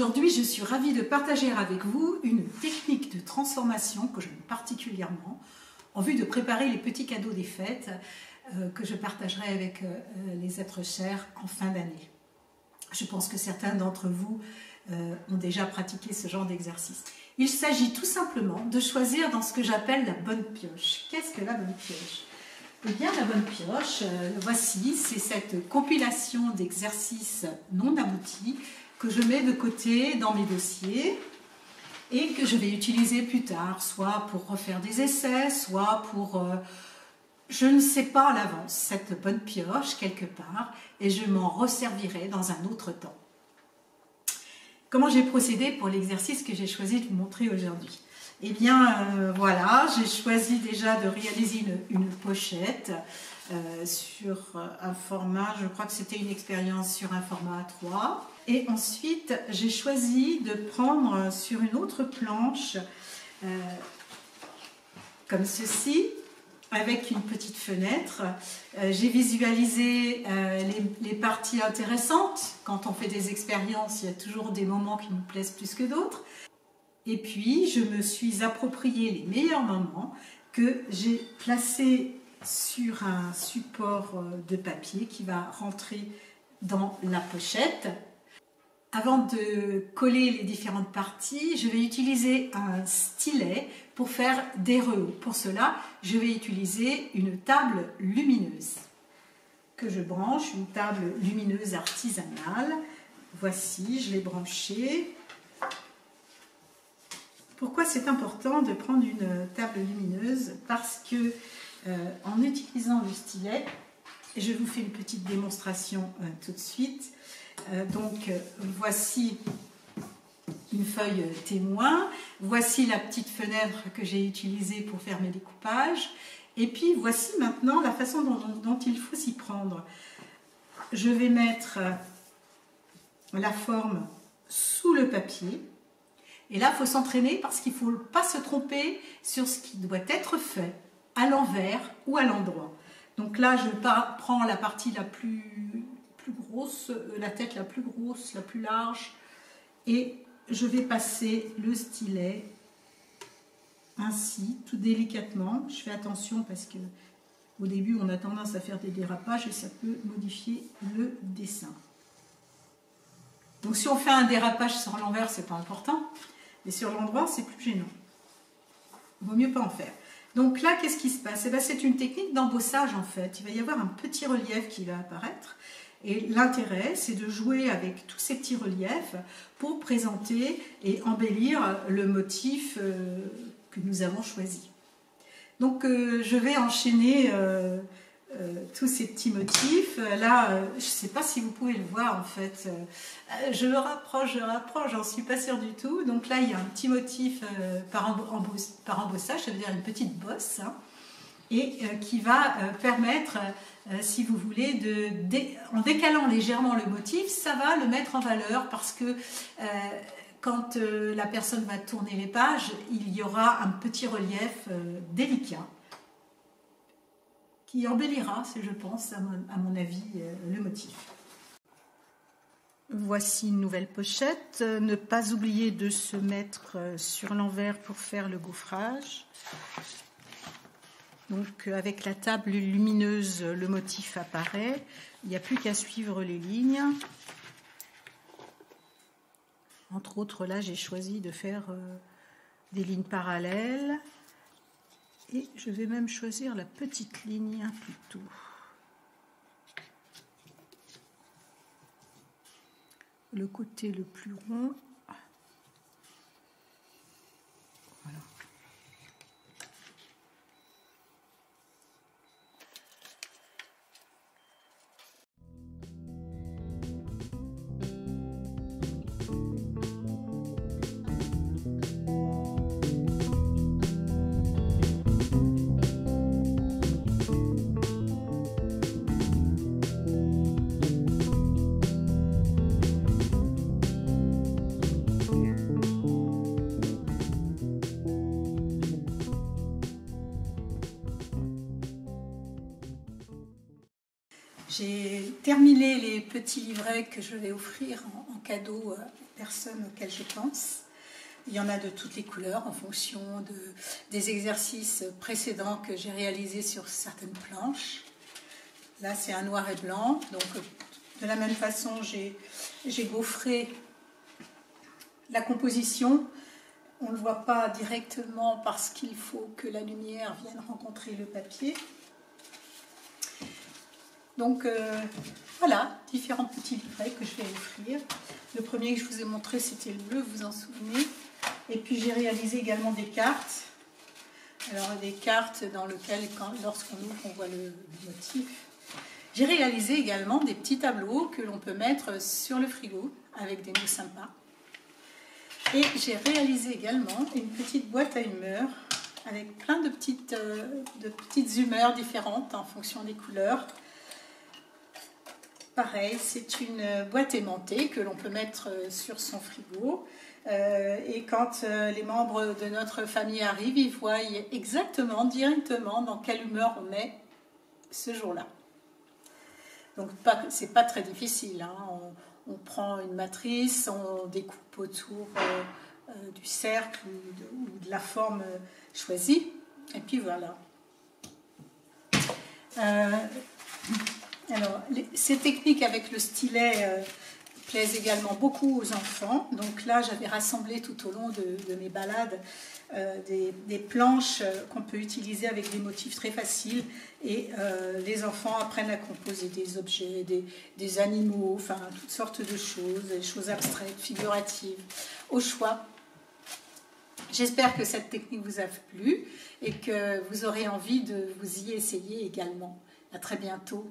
Aujourd'hui, je suis ravie de partager avec vous une technique de transformation que j'aime particulièrement en vue de préparer les petits cadeaux des fêtes que je partagerai avec les êtres chers en fin d'année. Je pense que certains d'entre vous ont déjà pratiqué ce genre d'exercice. Il s'agit tout simplement de choisir dans ce que j'appelle la bonne pioche. Qu'est-ce que la bonne pioche? Eh bien, la bonne pioche, voici, c'est cette compilation d'exercices non aboutis que je mets de côté dans mes dossiers et que je vais utiliser plus tard, soit pour refaire des essais, soit pour, je ne sais pas à l'avance, cette bonne pioche quelque part, et je m'en resservirai dans un autre temps. Comment j'ai procédé pour l'exercice que j'ai choisi de vous montrer aujourd'hui? Eh bien, voilà, j'ai choisi déjà de réaliser une pochette sur un format, je crois que c'était une expérience sur un format A3. Et ensuite, j'ai choisi de prendre sur une autre planche, comme ceci, avec une petite fenêtre. J'ai visualisé les parties intéressantes. Quand on fait des expériences, il y a toujours des moments qui nous plaisent plus que d'autres. Et puis, je me suis approprié les meilleurs moments que j'ai placés sur un support de papier qui va rentrer dans la pochette. Avant de coller les différentes parties, je vais utiliser un stylet pour faire des rehauts. Pour cela, je vais utiliser une table lumineuse que je branche, une table lumineuse artisanale. Voici, je l'ai branchée. Pourquoi c'est important de prendre une table lumineuse? Parce que en utilisant le stylet, je vous fais une petite démonstration tout de suite. Voici une feuille témoin, voici la petite fenêtre que j'ai utilisée pour faire mes découpages, et puis voici maintenant la façon dont il faut s'y prendre. Je vais mettre la forme sous le papier, et là il faut s'entraîner parce qu'il ne faut pas se tromper sur ce qui doit être fait à l'envers ou à l'endroit. Donc là je prends la partie la plus grosse, la tête la plus grosse, la plus large, et je vais passer le stylet ainsi, tout délicatement. Je fais attention parce que au début on a tendance à faire des dérapages et ça peut modifier le dessin. Donc si on fait un dérapage sur l'envers, c'est pas important, mais sur l'endroit c'est plus gênant. Il vaut mieux pas en faire. Donc là, qu'est-ce qui se passe? Eh bien, c'est une technique d'embossage en fait. Il va y avoir un petit relief qui va apparaître. Et l'intérêt, c'est de jouer avec tous ces petits reliefs pour présenter et embellir le motif que nous avons choisi. Donc, je vais enchaîner tous ces petits motifs. Là, je ne sais pas si vous pouvez le voir en fait. Je le rapproche, j'en suis pas sûre du tout. Donc là, il y a un petit motif par embossage, ça veut dire une petite bosse, hein, et qui va permettre, si vous voulez, en décalant légèrement le motif, ça va le mettre en valeur parce que quand la personne va tourner les pages, il y aura un petit relief délicat qui embellira, je pense, à mon avis, le motif. Voici une nouvelle pochette. Ne pas oublier de se mettre sur l'envers pour faire le gaufrage. Donc avec la table lumineuse, le motif apparaît. Il n'y a plus qu'à suivre les lignes. Entre autres, là, j'ai choisi de faire des lignes parallèles. Et je vais même choisir la petite ligne plutôt. Le côté le plus rond. Voilà. J'ai terminé les petits livrets que je vais offrir en cadeau aux personnes auxquelles je pense. Il y en a de toutes les couleurs en fonction des exercices précédents que j'ai réalisés sur certaines planches. Là, c'est un noir et blanc. Donc, de la même façon, j'ai gaufré la composition. On ne le voit pas directement parce qu'il faut que la lumière vienne rencontrer le papier. Donc, voilà, différents petits livrets que je vais offrir. Le premier que je vous ai montré, c'était le bleu, vous vous en souvenez. Et puis, j'ai réalisé également des cartes. Alors, des cartes dans lesquelles, lorsqu'on ouvre, on voit le motif. J'ai réalisé également des petits tableaux que l'on peut mettre sur le frigo avec des mots sympas. Et j'ai réalisé également une petite boîte à humeur avec plein de petites humeurs différentes en fonction des couleurs. Pareil, c'est une boîte aimantée que l'on peut mettre sur son frigo. Et quand les membres de notre famille arrivent, ils voient exactement, directement dans quelle humeur on est ce jour-là. Donc, c'est pas très difficile. Hein. On prend une matrice, on découpe autour du cercle ou de la forme choisie. Et puis voilà. Alors, ces techniques avec le stylet plaisent également beaucoup aux enfants. Donc là, j'avais rassemblé tout au long de mes balades des planches qu'on peut utiliser avec des motifs très faciles. Et les enfants apprennent à composer des objets, des animaux, enfin toutes sortes de choses, des choses abstraites, figuratives, au choix. J'espère que cette technique vous a plu et que vous aurez envie de vous y essayer également. À très bientôt.